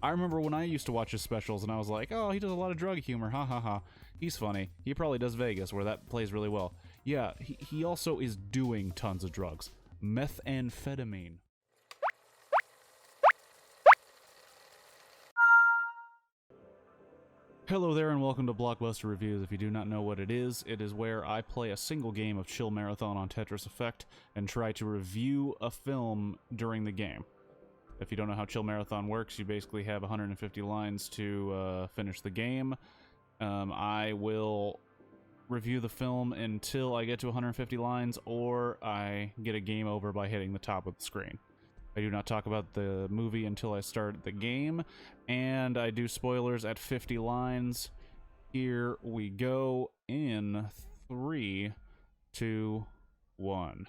I remember when I used to watch his specials, and I was like, oh, he does a lot of drug humor, ha ha ha. He's funny. He probably does Vegas, where that plays really well. Yeah, he also is doing tons of drugs. Methamphetamine. Hello there and welcome to Blockbuster Reviews. If you do not know what it is where I play a single game of Chill Marathon on Tetris Effect and try to review a film during the game. If you don't know how Chill Marathon works, you basically have 150 lines to finish the game. I will review the film until I get to 150 lines, or I get a game over by hitting the top of the screen. I do not talk about the movie until I start the game, and I do spoilers at 50 lines. Here we go in 3, 2, 1.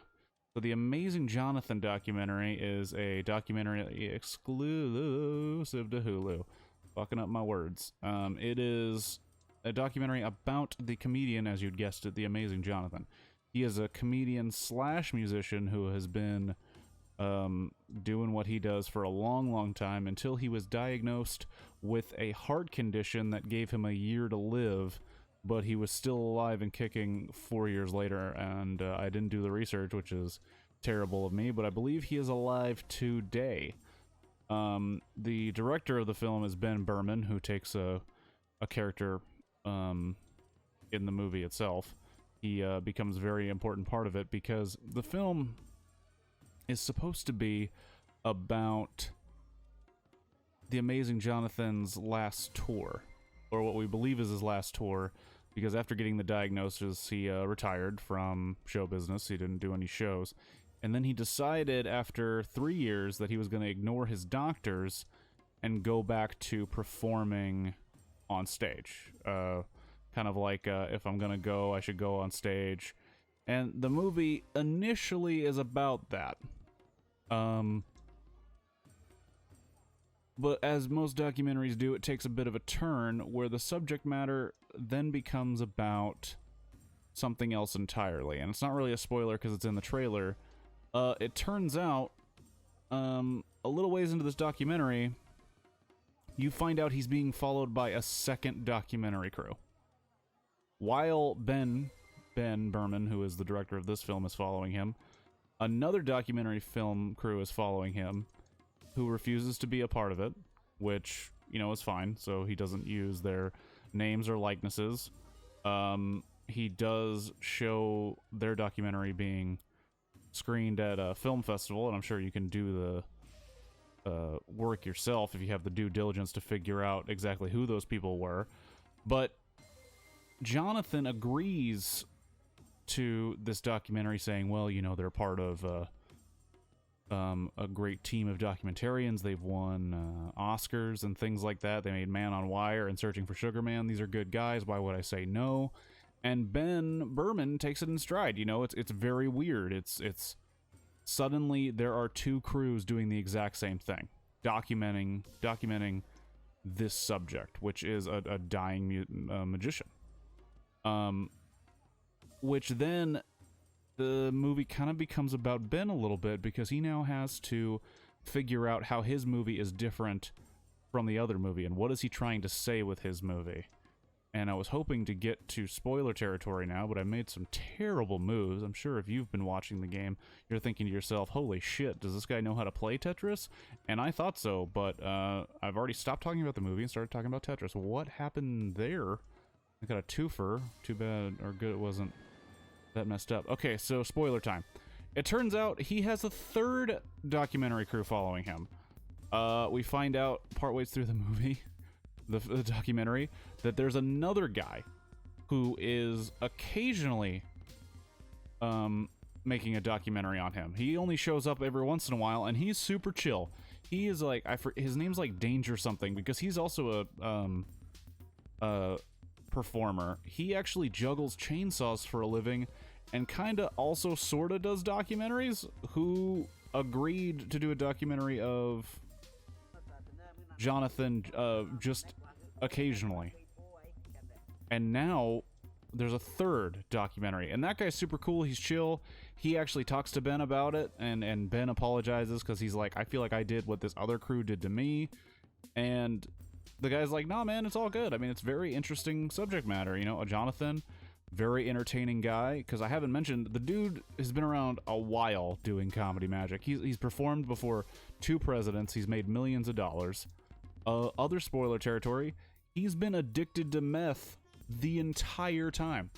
So the Amazing Johnathan Documentary is a documentary exclusive to Hulu. Fucking up my words. It is a documentary about the comedian, as you'd guessed it, the Amazing Johnathan. He is a comedian slash musician who has been doing what he does for a long time until he was diagnosed with a heart condition that gave him a year to live, but he was still alive and kicking 4 years later, and I didn't do the research, which is terrible of me, but I believe he is alive today. The director of the film is Ben Berman, who takes a character in the movie itself. He becomes a very important part of it because the film is supposed to be about the Amazing Johnathan's last tour, or what we believe is his last tour, because after getting the diagnosis, he retired from show business. He didn't do any shows. And then he decided after 3 years that he was going to ignore his doctors and go back to performing on stage. Kind of like, if I'm going to go, I should go on stage. And the movie initially is about that. But as most documentaries do, it takes a bit of a turn where the subject matter then becomes about something else entirely. And it's not really a spoiler because it's in the trailer. It turns out, a little ways into this documentary, you find out he's being followed by a second documentary crew. While Ben Berman, who is the director of this film, is following him, another documentary film crew is following him, who refuses to be a part of it, which, you know, is fine, so he doesn't use their names or likenesses. He does show their documentary being screened at a film festival, and I'm sure you can do the work yourself if you have the due diligence to figure out exactly who those people were. But Johnathan agrees to this documentary, saying, well, you know, they're part of a great team of documentarians. They've won Oscars and things like that. They made Man on Wire and Searching for Sugar Man. These are good guys. Why would I say no? And Ben Berman takes it in stride. You know, it's very weird. It's suddenly there are two crews doing the exact same thing, documenting this subject, which is a dying magician. Which then the movie kind of becomes about Ben a little bit, because he now has to figure out how his movie is different from the other movie, and what is he trying to say with his movie. And I was hoping to get to spoiler territory now, but I made some terrible moves. I'm sure if you've been watching the game, you're thinking to yourself, holy shit, does this guy know how to play Tetris? And I thought so, but I've already stopped talking about the movie and started talking about Tetris. What happened there? I got a twofer. Too bad or good it wasn't that messed up. Okay, so spoiler time. It turns out he has a third documentary crew following him. We find out partways through the movie, the documentary, that there's another guy who is occasionally making a documentary on him. He only shows up every once in a while, and he's super chill. He is like, his name's like Danger something, because he's also a performer. He actually juggles chainsaws for a living, and kinda also sorta does documentaries. Who agreed to do a documentary of Johnathan just occasionally. And now there's a third documentary, and that guy's super cool. He's chill. He actually talks to Ben about it, and Ben apologizes because he's like, I feel like I did what this other crew did to me. And the guy's like, nah, man, it's all good. I mean, it's very interesting subject matter. You know, a Jonathan, very entertaining guy. Because I haven't mentioned, the dude has been around a while doing comedy magic. He's performed before 2 presidents. He's made millions of dollars. Other spoiler territory, he's been addicted to meth the entire time.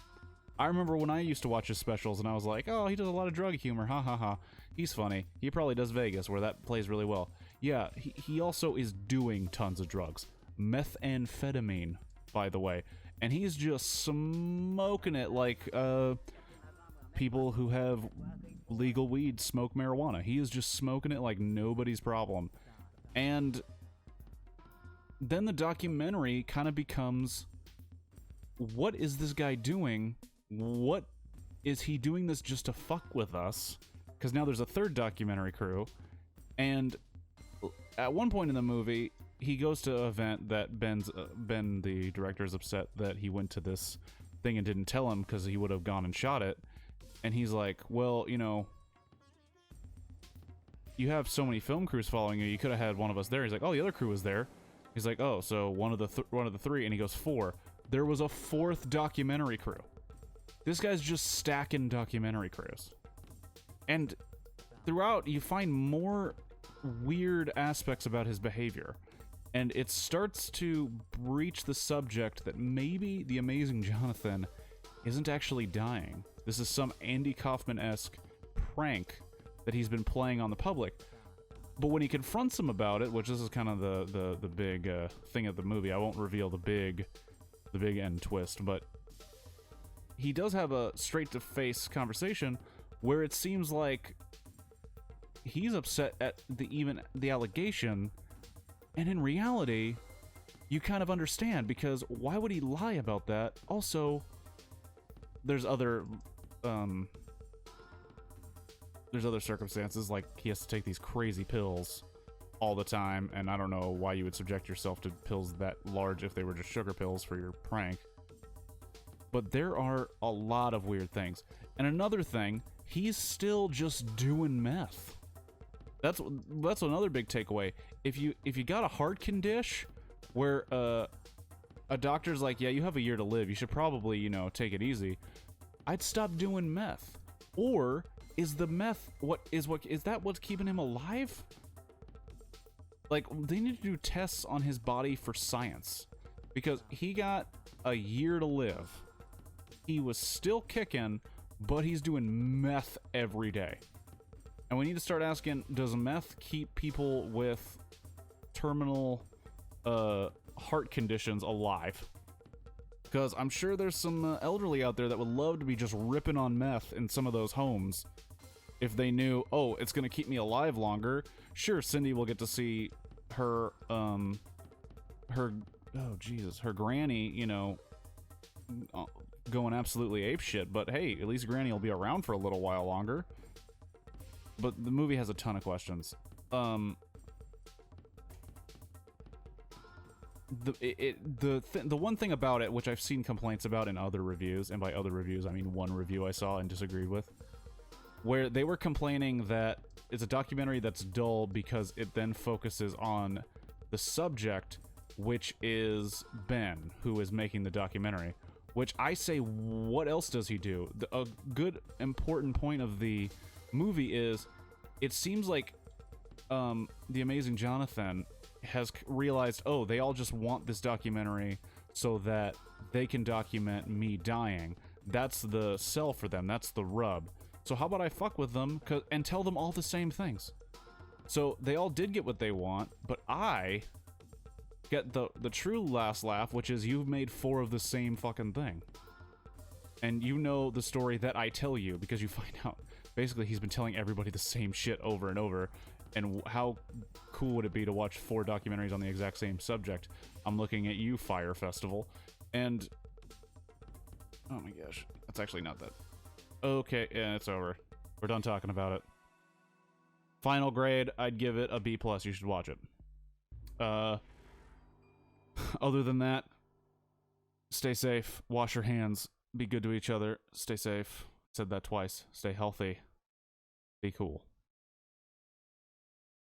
I remember when I used to watch his specials and I was like, oh, he does a lot of drug humor, ha ha ha. He's funny. He probably does Vegas, where that plays really well. Yeah, he also is doing tons of drugs. Methamphetamine, by the way. And he's just smoking it like people who have legal weed smoke marijuana. He is just smoking it like nobody's problem. And then the documentary kind of becomes, what is this guy doing? What is he doing this just to fuck with us? Because now there's a 3rd documentary crew, and at one point in the movie, he goes to an event that Ben, the director, is upset that he went to this thing and didn't tell him because he would have gone and shot it. And he's like, well, you know, you have so many film crews following you, you could have had one of us there. He's like, oh, the other crew was there. He's like, oh, so one of the 3, and he goes 4. There was a 4th documentary crew. This guy's just stacking documentary crews. And throughout, you find more weird aspects about his behavior. And it starts to breach the subject that maybe the Amazing Johnathan isn't actually dying. This is some Andy Kaufman-esque prank that he's been playing on the public. But when he confronts him about it, which this is kind of the big thing of the movie, I won't reveal the big end twist, but he does have a straight-to-face conversation where it seems like he's upset at the allegation, and in reality, you kind of understand, because why would he lie about that? Also, there's other circumstances, like he has to take these crazy pills all the time, and I don't know why you would subject yourself to pills that large if they were just sugar pills for your prank. But there are a lot of weird things. And another thing, he's still just doing meth. That's another big takeaway. If you got a heart condition where a doctor's like, yeah, you have a year to live, you should probably, you know, take it easy, I'd stop doing meth. Or is the meth is that what's keeping him alive? Like, they need to do tests on his body for science, because he got a year to live. He was still kicking, but he's doing meth every day. And we need to start asking, does meth keep people with terminal heart conditions alive? Because I'm sure there's some elderly out there that would love to be just ripping on meth in some of those homes if they knew, oh, it's going to keep me alive longer. Sure, Cindy will get to see her granny, you know, going absolutely apeshit, but hey, at least Granny will be around for a little while longer. But the movie has a ton of questions. The one thing about it, which I've seen complaints about in other reviews, and by other reviews I mean one review I saw and disagreed with, where they were complaining that it's a documentary that's dull because it then focuses on the subject, which is Ben, who is making the documentary. Which I say, what else does he do? A good, important point of the movie is, it seems like the Amazing Johnathan has realized, oh, they all just want this documentary so that they can document me dying. That's the sell for them. That's the rub. So how about I fuck with them and tell them all the same things? So they all did get what they want, but I get the true last laugh, which is you've made 4 of the same fucking thing. And you know the story that I tell you, because you find out basically he's been telling everybody the same shit over and over. And how cool would it be to watch 4 documentaries on the exact same subject? I'm looking at you, Fire Festival. And oh my gosh, that's actually not that. Okay, yeah, it's over. We're done talking about it. Final grade, I'd give it a B+. You should watch it. Other than that, stay safe, wash your hands, be good to each other, stay safe. Said that twice. Stay healthy. Be cool.